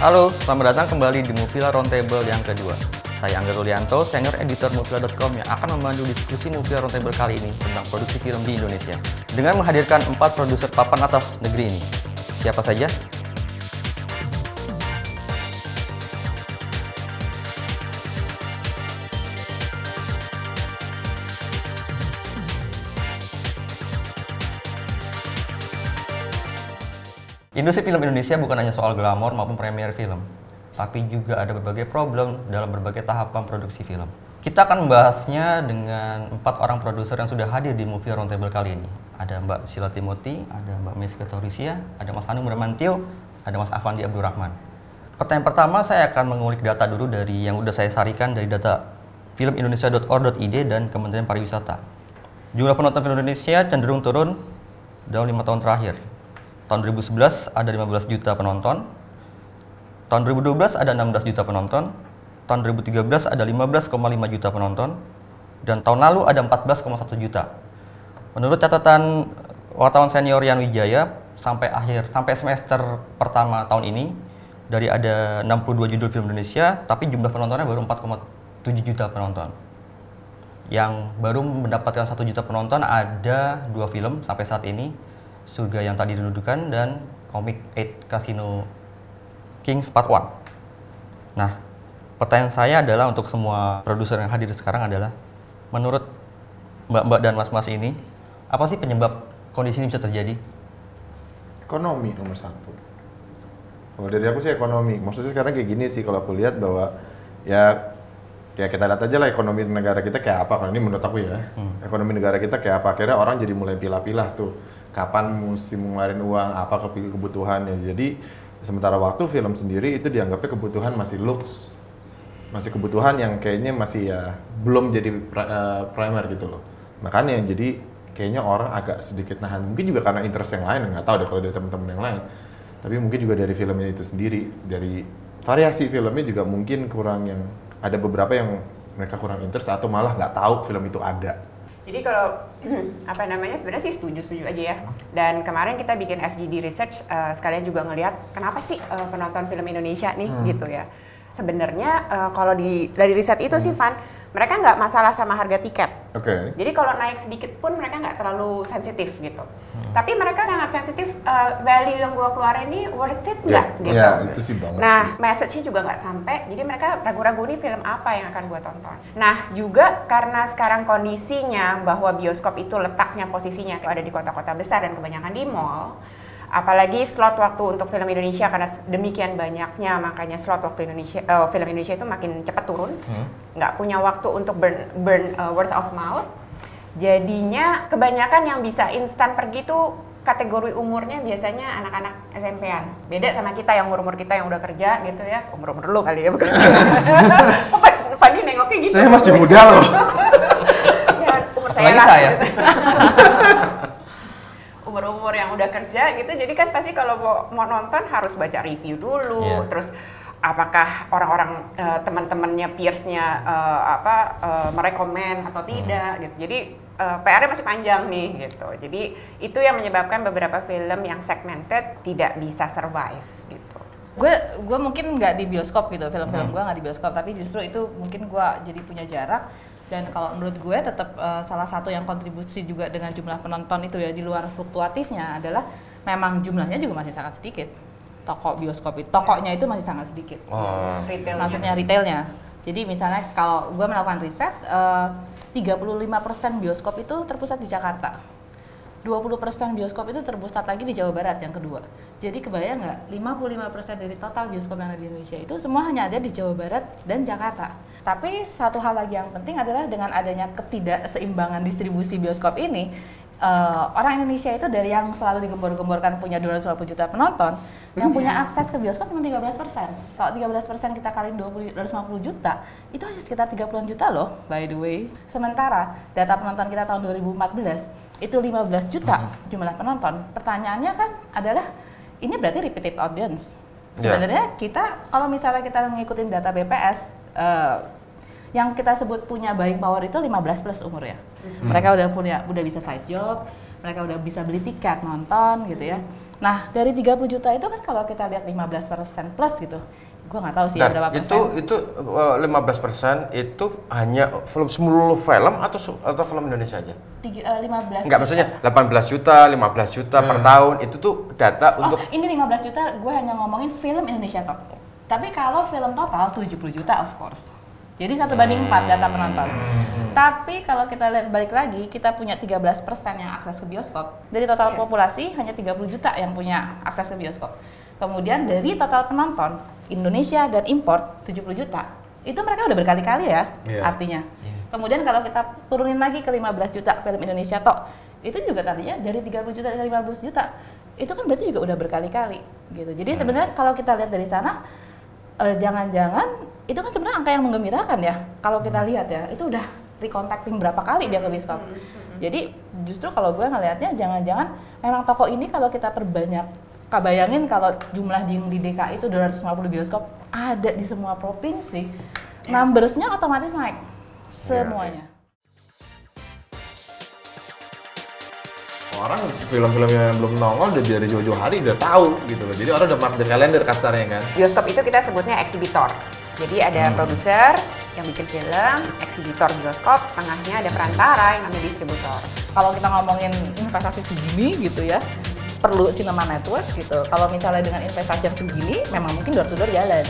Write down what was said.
Halo, selamat datang kembali di Moviela Roundtable yang kedua. Saya Angga Tulianto, senior editor Moviela.com yang akan memandu diskusi Moviela Roundtable kali ini tentang produksi film di Indonesia dengan menghadirkan 4 produser papan atas negeri ini. Siapa saja? Industri film Indonesia bukan hanya soal glamor maupun premier film, tapi juga ada berbagai problem dalam berbagai tahapan produksi film. Kita akan membahasnya dengan 4 orang produser yang sudah hadir di Moviela Roundtable kali ini. Ada Mbak Sila Timothy, ada Mbak Miska Taurisia, ada Mas Hanung Bramantio, ada Mas Afandi Abdurrahman. Pertanyaan pertama, saya akan mengulik data dulu dari yang sudah saya sarikan dari data filmindonesia.or.id dan Kementerian Pariwisata. Jumlah penonton film Indonesia cenderung turun dalam 5 tahun terakhir. Tahun 2011 ada 15 juta penonton, tahun 2012 ada 16 juta penonton, tahun 2013 ada 15,5 juta penonton, dan tahun lalu ada 14,1 juta. Menurut catatan wartawan senior Yan Wijaya, sampai semester pertama tahun ini, dari ada 62 judul film Indonesia, tapi jumlah penontonnya baru 4,7 juta penonton. Yang baru mendapatkan 1 juta penonton ada 2 film sampai saat ini, Surga yang Tadi Dinuduhkan dan Comic 8 Casino Kings Part 1. Nah, pertanyaan saya adalah untuk semua produser yang hadir sekarang adalah, menurut mbak-mbak dan mas-mas ini, apa sih penyebab kondisi ini bisa terjadi? Ekonomi nomor 1. Kalau dari aku sih ekonomi. Maksudnya sekarang kayak gini sih, kalau aku lihat bahwa ya kita lihat aja lah ekonomi negara kita kayak apa. Kalau ini menurut aku ya, ekonomi negara kita kayak apa. Akhirnya orang jadi mulai pilah-pilah tuh. Kapan mesti ngeluarin uang, apa kebutuhannya. Jadi sementara waktu film sendiri itu dianggapnya kebutuhan masih lux, masih kebutuhan yang kayaknya masih ya belum jadi primer gitu loh. Makanya jadi kayaknya orang agak sedikit nahan. Mungkin juga karena interest yang lain, nggak tahu deh kalau dari teman-teman yang lain. Tapi mungkin juga dari filmnya itu sendiri, dari variasi filmnya juga mungkin kurang, yang ada beberapa yang mereka kurang interest atau malah nggak tahu film itu ada. Jadi kalau sebenarnya sih setuju aja ya. Dan kemarin kita bikin FGD research, sekalian juga ngelihat kenapa sih penonton film Indonesia nih gitu ya. Sebenarnya kalau dari riset itu sih Van, mereka nggak masalah sama harga tiket. Oke. Jadi kalau naik sedikit pun mereka nggak terlalu sensitif gitu. Tapi mereka sangat sensitif, value yang gua keluarin ini worth it nggak gitu. Ya, itu sih banget. Nah, message-nya juga nggak sampai, jadi mereka ragu-ragu nih film apa yang akan gua tonton. Nah, juga karena sekarang kondisinya bahwa bioskop itu letaknya posisinya ada di kota-kota besar dan kebanyakan di mall. Apalagi slot waktu untuk film Indonesia karena demikian banyaknya, makanya slot waktu film Indonesia itu makin cepat turun. Nggak punya waktu untuk burn word of mouth. Jadinya kebanyakan yang bisa instan pergi tuh kategori umurnya biasanya anak-anak SMP-an. Beda sama kita yang umur-umur kita yang udah kerja gitu ya. Umur-umur lu kali ya, bukan? Fanny nengoknya gitu. Saya masih muda loh. Ya, umur saya Apalagi lah. saya. Umur-umur yang udah kerja gitu, jadi kan pasti kalau mau nonton harus baca review dulu, terus apakah orang-orang teman-temannya, peersnya merekomen atau tidak gitu. Jadi PR-nya masih panjang nih gitu. Jadi itu yang menyebabkan beberapa film yang segmented tidak bisa survive gitu. Gue mungkin nggak di bioskop gitu, film-film gue nggak di bioskop, tapi justru itu mungkin gue jadi punya jarak. Dan kalau menurut gue tetap salah satu yang kontribusi juga dengan jumlah penonton itu ya di luar fluktuatifnya adalah memang jumlahnya juga masih sangat sedikit. Toko bioskop itu, tokonya itu masih sangat sedikit. Maksudnya retailnya. Jadi misalnya kalau gue melakukan riset, 35% bioskop itu terpusat di Jakarta. 20% bioskop itu terpusat lagi di Jawa Barat yang kedua. Jadi kebayang nggak, 55% dari total bioskop yang ada di Indonesia itu semua hanya ada di Jawa Barat dan Jakarta. Tapi satu hal lagi yang penting adalah dengan adanya ketidakseimbangan distribusi bioskop ini, orang Indonesia itu dari yang selalu digembor-gemborkan punya 250 juta penonton, yang punya akses ke bioskop cuma 13%. Kalau 13% kita kali 250 juta, itu hanya sekitar 30-an juta loh, by the way. Sementara data penonton kita tahun 2014 itu 15 juta jumlah penonton. Pertanyaannya kan adalah, ini berarti repeated audience. Sebenarnya kita, kalau misalnya kita ngikutin data BPS, yang kita sebut punya buying power itu 15 plus umurnya. Mereka udah bisa side job, mereka udah bisa beli tiket nonton gitu ya. Nah, dari 30 juta itu kan kalau kita lihat 15% plus gitu. Gua nggak tahu sih berapa persen. Itu 15% itu hanya seluruh film atau film Indonesia aja? 15 Enggak, maksudnya 18 juta, 15 juta per tahun itu tuh data untuk ini 15 juta gue hanya ngomongin film Indonesia top. Tapi kalau film total 70 juta of course. Jadi 1/4 data penonton. Tapi kalau kita lihat balik lagi, kita punya 13% yang akses ke bioskop. Dari total populasi hanya 30 juta yang punya akses ke bioskop. Kemudian dari total penonton Indonesia dan import 70 juta. Itu mereka udah berkali-kali ya artinya. Kemudian kalau kita turunin lagi ke 15 juta film Indonesia tok, itu juga tadinya dari 30 juta ke 15 juta. Itu kan berarti juga udah berkali-kali gitu. Jadi sebenarnya kalau kita lihat dari sana, jangan-jangan itu kan sebenarnya angka yang menggembirakan ya. Kalau kita lihat ya, itu udah recontacting berapa kali dia ke bioskop. Jadi justru kalau gue ngelihatnya jangan-jangan memang toko ini kalau kita perbanyak, bayangin kalau jumlah di DKI itu 250 bioskop ada di semua provinsi, numbersnya otomatis naik semuanya. Orang film-film yang belum nongol udah dari jauh-jauh hari udah tahu gitu loh. Jadi orang udah mark the calendar kasarnya kan. Bioskop itu kita sebutnya eksibitor. Jadi ada produser yang bikin film, eksibitor bioskop, tengahnya ada perantara yang namanya distributor. Kalau kita ngomongin investasi segini gitu ya, perlu cinema network gitu. Kalau misalnya dengan investasi yang segini, memang mungkin door to door jalan.